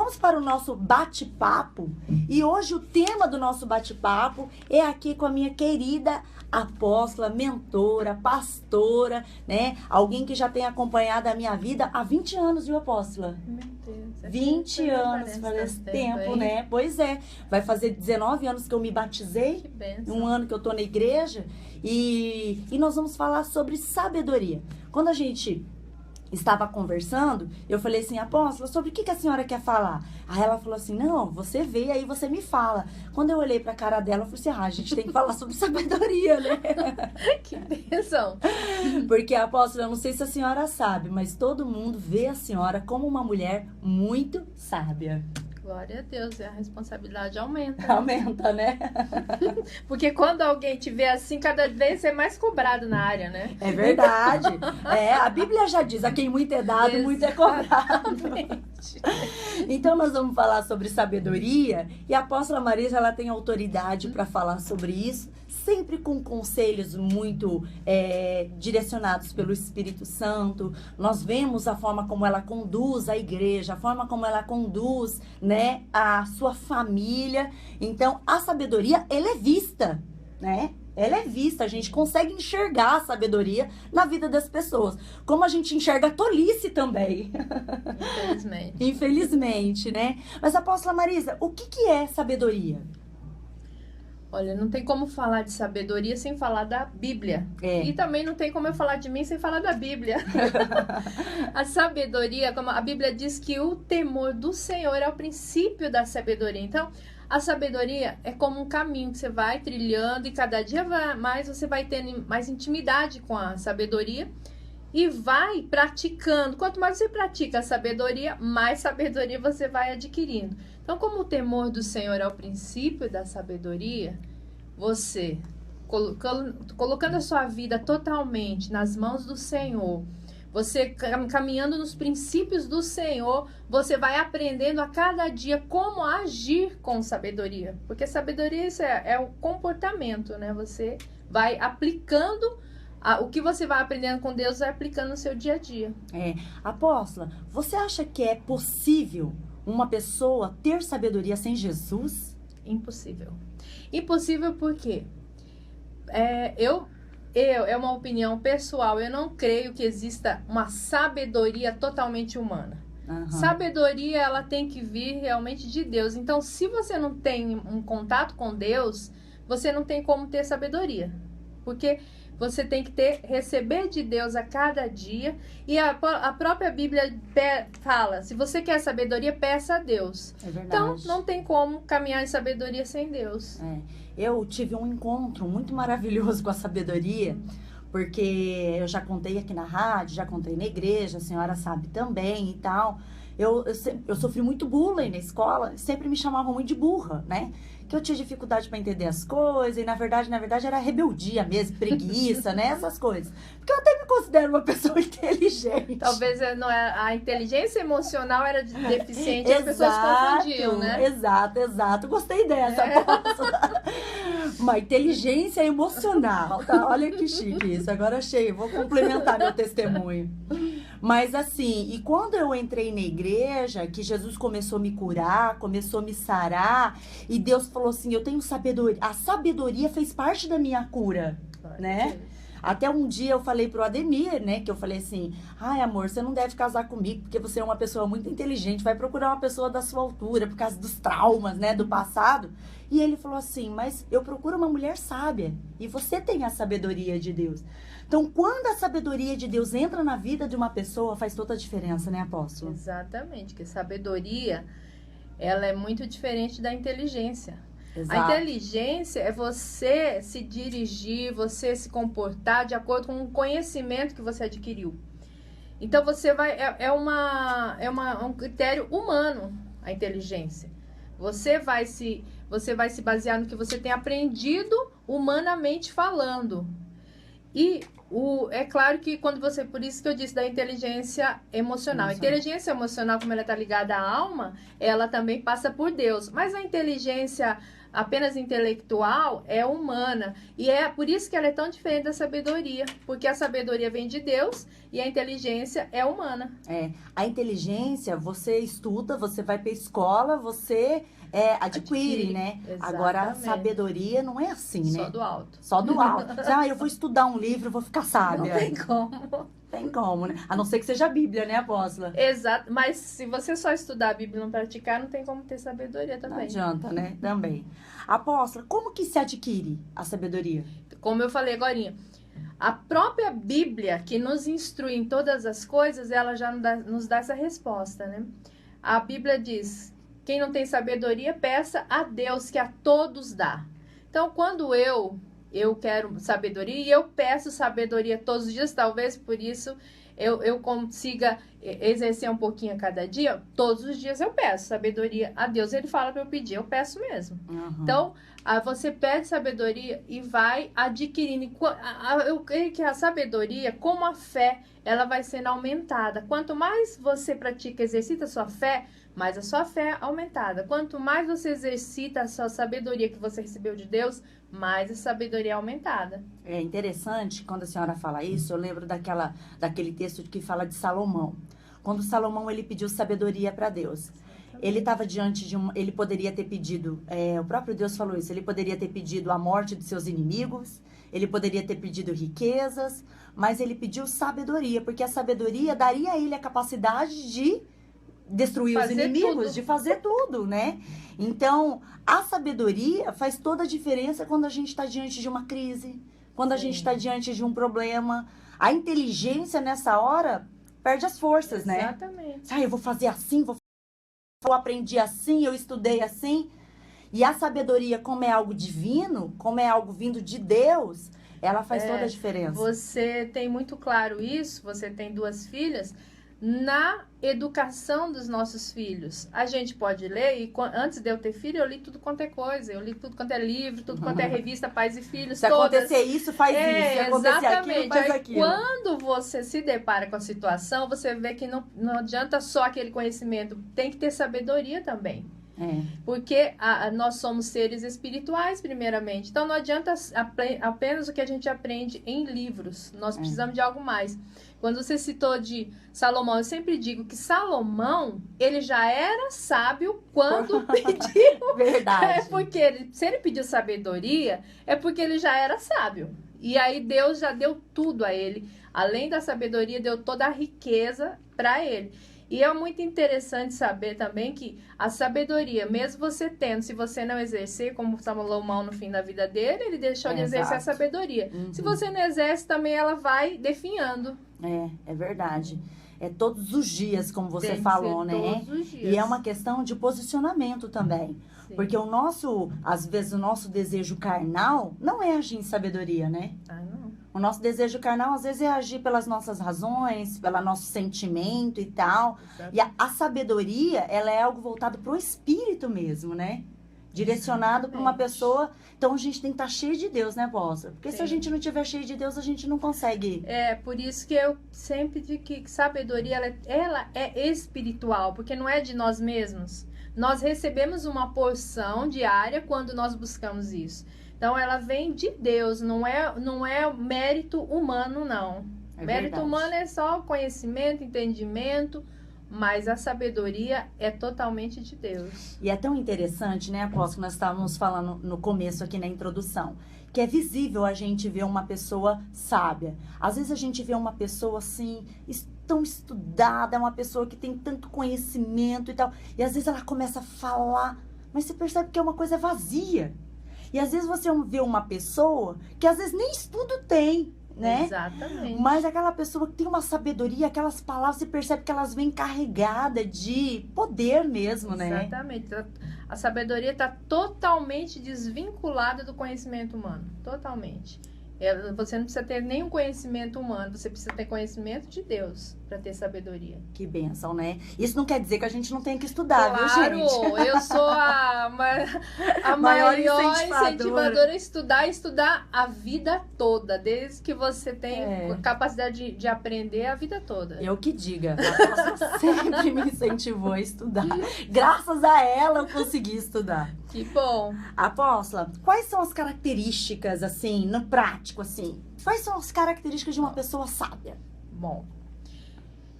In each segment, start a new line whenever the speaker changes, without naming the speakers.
vamos para o nosso bate-papo. E hoje o tema do nosso bate-papo é aqui com a minha querida apóstola, mentora, pastora, né? Alguém que já tem acompanhado a minha vida há 20 anos, viu, apóstola?
Meu Deus.
20 anos, parece tempo, né? Pois é. Vai fazer 19 anos que eu me batizei.
Que bênção.
Um ano que eu tô na igreja. E nós vamos falar sobre sabedoria. Quando a gente estava conversando, eu falei assim, apóstola, sobre o que a senhora quer falar? Aí ela falou assim, não, você vê, aí você me fala. Quando eu olhei pra cara dela, eu falei assim, a gente tem que falar sobre sabedoria, né?
Que bênção.
Porque, apóstola, eu não sei se a senhora sabe, mas todo mundo vê a senhora como uma mulher muito sábia.
Glória a Deus, e a responsabilidade aumenta.
Aumenta, né?
Porque quando alguém te vê assim, cada vez você é mais cobrado na área, né?
É verdade. A Bíblia já diz, a quem muito é dado, muito é cobrado.
Exatamente.
Então, nós vamos falar sobre sabedoria e a apóstola Marisa, ela tem autoridade para falar sobre isso, sempre com conselhos muito direcionados pelo Espírito Santo. Nós vemos a forma como ela conduz a igreja, a forma como ela conduz, né, a sua família. Então, a sabedoria, ela é vista, né? Ela é vista, a gente consegue enxergar a sabedoria na vida das pessoas. Como a gente enxerga a tolice também.
Infelizmente.
Infelizmente, né? Mas, apóstola Marisa, o que é sabedoria?
Olha, não tem como falar de sabedoria sem falar da Bíblia.
É.
E também não tem como eu falar de mim sem falar da Bíblia. A sabedoria, como a Bíblia diz que o temor do Senhor é o princípio da sabedoria. Então, a sabedoria é como um caminho que você vai trilhando e cada dia mais você vai tendo mais intimidade com a sabedoria e vai praticando. Quanto mais você pratica a sabedoria, mais sabedoria você vai adquirindo. Então, como o temor do Senhor é o princípio da sabedoria, você, colocando a sua vida totalmente nas mãos do Senhor, você caminhando nos princípios do Senhor, você vai aprendendo a cada dia como agir com sabedoria. Porque sabedoria isso é o comportamento, né? Você vai aplicando o que você vai aprendendo com Deus, vai aplicando no seu dia a dia.
Apóstola, você acha que é possível uma pessoa ter sabedoria sem Jesus?
Impossível. Impossível porque é uma opinião pessoal, eu não creio que exista uma sabedoria totalmente humana.
Uhum.
Sabedoria, ela tem que vir realmente de Deus. Então, se você não tem um contato com Deus, você não tem como ter sabedoria. Porque você tem que receber de Deus a cada dia. E a própria Bíblia fala, se você quer sabedoria, peça a Deus.
É verdade.
Então, não tem como caminhar em sabedoria sem Deus.
Eu tive um encontro muito maravilhoso com a sabedoria, porque eu já contei aqui na rádio, já contei na igreja, a senhora sabe também e tal. Eu sofri muito bullying na escola, sempre me chamavam muito de burra, né? Que eu tinha dificuldade para entender as coisas, e na verdade era rebeldia mesmo, preguiça, né? Essas coisas. Porque eu até me considero uma pessoa inteligente.
Talvez a inteligência emocional era deficiente, as pessoas confundiam, né?
Exato. Gostei dessa, apóstola. Uma inteligência emocional, tá? Olha que chique isso. Agora achei, vou complementar meu testemunho. Mas assim, e quando eu entrei na igreja, que Jesus começou a me curar, começou a me sarar, e Deus falou assim, eu tenho sabedoria. A sabedoria fez parte da minha cura, né? Até um dia eu falei pro Ademir, né, que eu falei assim, ai amor, você não deve casar comigo, porque você é uma pessoa muito inteligente, vai procurar uma pessoa da sua altura, por causa dos traumas, né, do passado. E ele falou assim, mas eu procuro uma mulher sábia, e você tem a sabedoria de Deus. Então, quando a sabedoria de Deus entra na vida de uma pessoa, faz toda a diferença, né, apóstolo?
Exatamente, que sabedoria, ela é muito diferente da inteligência.
Exato.
A inteligência é você se dirigir, você se comportar de acordo com o conhecimento que você adquiriu. Então, você vai... um critério humano, a inteligência. Você vai se basear no que você tem aprendido humanamente falando. E é claro que quando você... Por isso que eu disse da inteligência emocional. A inteligência emocional, como ela está ligada à alma, ela também passa por Deus. Mas a inteligência apenas intelectual, é humana. E é por isso que ela é tão diferente da sabedoria. Porque a sabedoria vem de Deus e a inteligência é humana.
A inteligência, você estuda, você vai pra escola, você adquire, né?
Exatamente.
Agora, a sabedoria não é assim, né?
Só do alto.
Só do alto. Eu vou estudar um livro, vou ficar sábia.
Não tem como.
Tem como, né? A não ser que seja a Bíblia, né, apóstola?
Exato. Mas se você só estudar a Bíblia e não praticar, não tem como ter sabedoria também.
Não adianta, né? Também. Apóstola, como que se adquire a sabedoria?
Como eu falei agorinha, a própria Bíblia, que nos instrui em todas as coisas, ela já nos dá essa resposta, né? A Bíblia diz, quem não tem sabedoria, peça a Deus, que a todos dá. Então, quando eu quero sabedoria, e eu peço sabedoria todos os dias, talvez por isso eu consiga exercer um pouquinho a cada dia, todos os dias eu peço sabedoria a Deus. Ele fala para eu pedir, eu peço mesmo.
Uhum.
Então, você pede sabedoria e vai adquirindo. Eu creio que a sabedoria, como a fé, ela vai sendo aumentada. Quanto mais você pratica, exercita a sua fé, mais a sua fé é aumentada. Quanto mais você exercita a sua sabedoria que você recebeu de Deus, mais a sabedoria é aumentada.
É interessante, quando a senhora fala isso, eu lembro daquele texto que fala de Salomão. Quando Salomão, ele pediu sabedoria para Deus. Ele estava diante de ele poderia ter pedido, o próprio Deus falou isso, ele poderia ter pedido a morte de seus inimigos, ele poderia ter pedido riquezas, mas ele pediu sabedoria, porque a sabedoria daria a ele a capacidade de destruir os inimigos, de fazer tudo, né? Então, a sabedoria faz toda a diferença quando a gente está diante de uma crise, quando a gente está diante de um problema. A inteligência, nessa hora, perde as forças, né?
Exatamente.
Eu vou fazer assim, eu aprendi assim, eu estudei assim. E a sabedoria, como é algo divino, como é algo vindo de Deus, ela faz toda a diferença.
Você tem muito claro isso, você tem 2 filhas. Na educação dos nossos filhos, a gente pode ler, e antes de eu ter filho, eu li tudo quanto é coisa, eu li tudo quanto é livro, tudo quanto é revista, Pais e Filhos,
se
todas.
acontecer isso, faz isso, se acontecer aquilo, faz aquilo.
Quando você se depara com a situação, você vê que não adianta só aquele conhecimento, tem que ter sabedoria também. Porque nós somos seres espirituais, primeiramente. Então, não adianta apenas o que a gente aprende em livros. Nós precisamos de algo mais. Quando você citou de Salomão, eu sempre digo que Salomão, ele já era sábio quando pediu.
Verdade.
Porque se ele pediu sabedoria, é porque ele já era sábio. E aí Deus já deu tudo a ele. Além da sabedoria, deu toda a riqueza para ele. E é muito interessante saber também que a sabedoria, mesmo você tendo, se você não exercer, como Salomão no fim da vida dele, ele deixou de exercer a sabedoria. Se você não exerce, também ela vai definhando.
É verdade. É todos os dias, como você falou, né?
Todos os dias.
E é uma questão de posicionamento também. Sim. Porque às vezes o nosso desejo carnal não é agir em sabedoria, né?
Não.
O nosso desejo carnal, às vezes, é agir pelas nossas razões, pelo nosso sentimento e tal. Exato. E a sabedoria, ela é algo voltado para o espírito mesmo, né? Direcionado para uma pessoa. Então, a gente tem que estar cheio de Deus, né, Bosa? Porque se a gente não tiver cheio de Deus, a gente não consegue.
Por isso que eu sempre digo que sabedoria, ela é espiritual, porque não é de nós mesmos. Nós recebemos uma porção diária quando nós buscamos isso. Então, ela vem de Deus, não é mérito humano, não. Mérito humano é só conhecimento, entendimento, mas a sabedoria é totalmente de Deus.
E é tão interessante, né, apóstolo, que nós estávamos falando no começo aqui na introdução, que é visível a gente ver uma pessoa sábia. Às vezes a gente vê uma pessoa assim, tão estudada, uma pessoa que tem tanto conhecimento e tal, e às vezes ela começa a falar, mas você percebe que é uma coisa vazia. E às vezes você vê uma pessoa que às vezes nem estudo tem, né?
Exatamente.
Mas aquela pessoa que tem uma sabedoria, aquelas palavras, você percebe que elas vêm carregadas de poder mesmo, né?
Exatamente. A sabedoria está totalmente desvinculada do conhecimento humano. Totalmente. Você não precisa ter nenhum conhecimento humano, você precisa ter conhecimento de Deus. para ter sabedoria.
Que bênção, né? Isso não quer dizer que a gente não tem que estudar, viu, gente?
Claro, eu sou a maior incentivadora a estudar a vida toda, desde que você tem capacidade de aprender a vida toda.
Eu que diga, a Apóstola sempre me incentivou a estudar. Graças a ela eu consegui estudar.
Que bom.
Apóstola, quais são as características, assim, no prático, assim? Quais são as características de uma pessoa sábia?
Bom,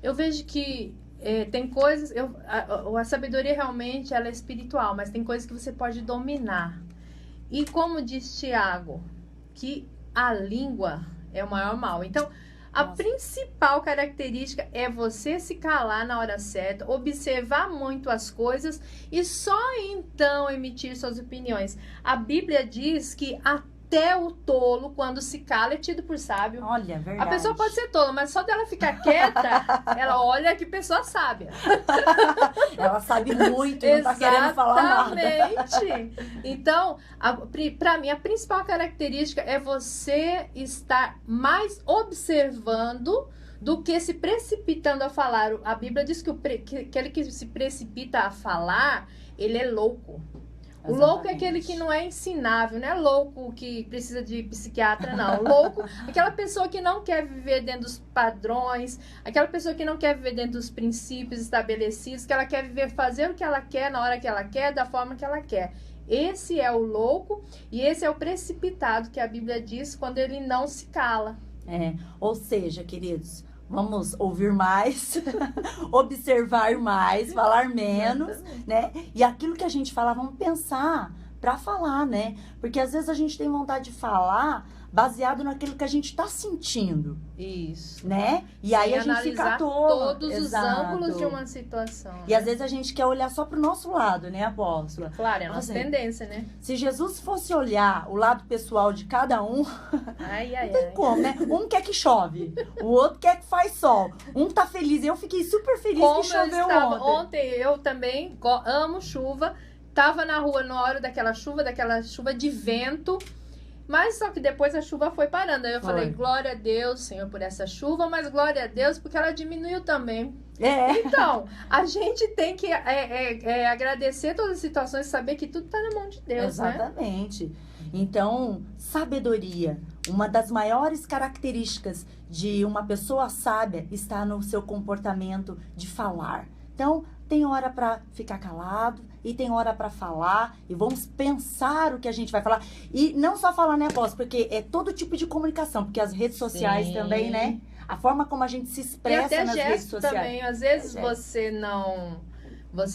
eu vejo que tem coisas... A sabedoria realmente ela é espiritual, mas tem coisas que você pode dominar. E como diz Tiago, que a língua é o maior mal. Então, a principal característica é você se calar na hora certa, observar muito as coisas e só então emitir suas opiniões. A Bíblia diz que até o tolo, quando se cala, é tido por sábio.
Olha, é verdade.
A pessoa pode ser tola, mas só dela ficar quieta, ela olha que pessoa sábia.
Ela sabe muito e não tá querendo falar nada.
Exatamente. Então, para mim, a principal característica é você estar mais observando do que se precipitando a falar. A Bíblia diz que aquele que se precipita a falar, ele é louco. O louco é aquele que não é ensinável, não é louco que precisa de psiquiatra, não. Louco, aquela pessoa que não quer viver dentro dos padrões, aquela pessoa que não quer viver dentro dos princípios estabelecidos, que ela quer viver, fazer o que ela quer, na hora que ela quer, da forma que ela quer. Esse é o louco e esse é o precipitado que a Bíblia diz quando ele não se cala.
Ou seja, queridos, vamos ouvir mais, observar mais, falar menos, né? E aquilo que a gente fala, vamos pensar para falar, né? Porque às vezes a gente tem vontade de falar baseado naquilo que a gente tá sentindo.
Isso.
Né? E aí a gente fica
todos os ângulos de uma situação.
E às vezes a gente quer olhar só pro nosso lado, né, Apóstola?
Claro, é a nossa tendência, né?
Se Jesus fosse olhar o lado pessoal de cada um, não tem como, né? Um quer que chove, o outro quer que faz sol. Um tá feliz. Eu fiquei super feliz que choveu ontem.
Eu também amo chuva. Tava na rua na hora daquela chuva de vento. Mas só que depois a chuva foi parando. Aí eu falei, glória a Deus, Senhor, por essa chuva, mas glória a Deus porque ela diminuiu também. Então, a gente tem que agradecer todas as situações e saber que tudo está na mão de Deus,
Exatamente. Né? Então, sabedoria, uma das maiores características de uma pessoa sábia está no seu comportamento de falar. Então, tem hora para ficar calado e tem hora para falar e vamos pensar o que a gente vai falar. E não só falar, né, Apóstolo? Porque é todo tipo de comunicação, porque as redes sociais também, né? A forma como a gente se expressa nas redes sociais.
Também, às vezes você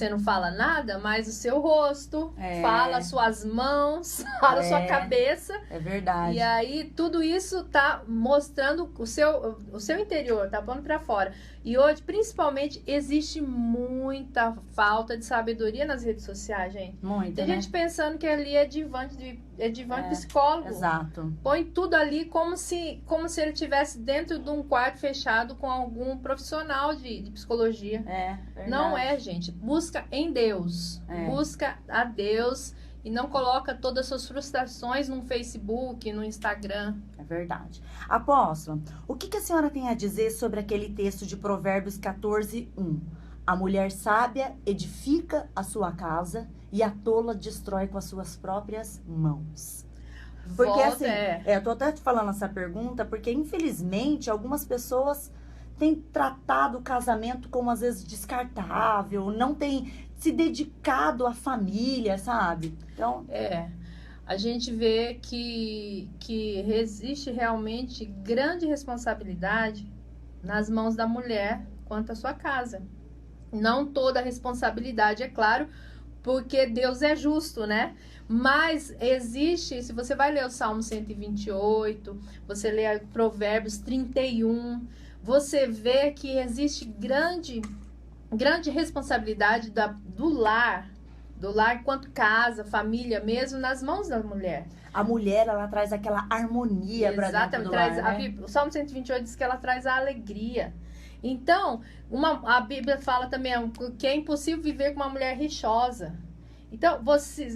não fala nada, mas o seu rosto fala, suas mãos, fala a sua cabeça.
É verdade.
E aí, tudo isso tá mostrando o seu interior, tá pondo pra fora. E hoje, principalmente, existe muita falta de sabedoria nas redes sociais, gente.
Muita,
Tem gente pensando que ali é divã psicólogo.
Exato.
Põe tudo ali como se ele estivesse dentro de um quarto fechado com algum profissional de psicologia.
Verdade.
Não é, gente. Busca em Deus. Busca a Deus e não coloca todas as suas frustrações no Facebook, no Instagram.
É verdade. Apóstola, o que a senhora tem a dizer sobre aquele texto de Provérbios 14:1? A mulher sábia edifica a sua casa e a tola destrói com as suas próprias mãos. Porque eu tô até te falando essa pergunta, porque infelizmente algumas pessoas têm tratado o casamento como às vezes descartável, não tem se dedicado à família, sabe? Então,
a gente vê que existe realmente grande responsabilidade nas mãos da mulher quanto à sua casa. Não toda a responsabilidade, é claro, porque Deus é justo, né? Mas existe, se você vai ler o Salmo 128, você lê Provérbios 31, você vê que existe grande responsabilidade do lar quanto casa, família mesmo, nas mãos da mulher.
A mulher, ela traz aquela harmonia para dentro do lar, né?
O Salmo 128 diz que ela traz a alegria. Então, a Bíblia fala também que é impossível viver com uma mulher rixosa. Então,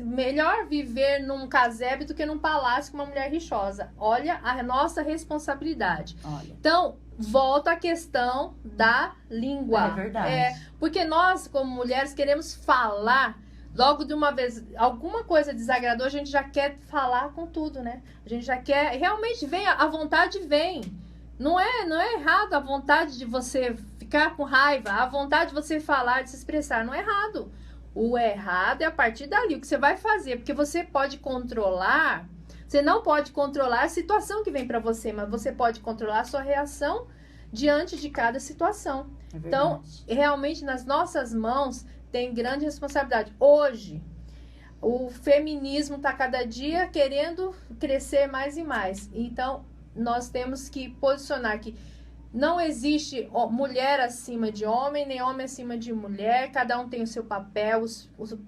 melhor viver num casebre do que num palácio com uma mulher rixosa. Olha a nossa responsabilidade. Então, volta a questão da língua.
É verdade.
Porque nós, como mulheres, queremos falar logo de uma vez. Alguma coisa desagradou, a gente já quer falar com tudo, né? A gente já quer. Realmente vem, a vontade vem. Não é errado a vontade de você ficar com raiva, a vontade de você falar, de se expressar. Não é errado. O errado é a partir dali. O que você vai fazer? Porque você pode controlar. Você não pode controlar a situação que vem para você, mas você pode controlar a sua reação diante de cada situação.
É verdade.
Então, realmente, nas nossas mãos tem grande responsabilidade. Hoje, o feminismo está cada dia querendo crescer mais e mais. Então, nós temos que posicionar que não existe mulher acima de homem, nem homem acima de mulher. Cada um tem o seu papel.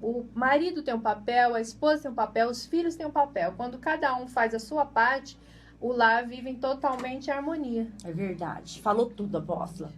O marido tem um papel, a esposa tem um papel, os filhos têm um papel. Quando cada um faz a sua parte, o lar vive em totalmente harmonia.
É verdade. Falou tudo, apóstola.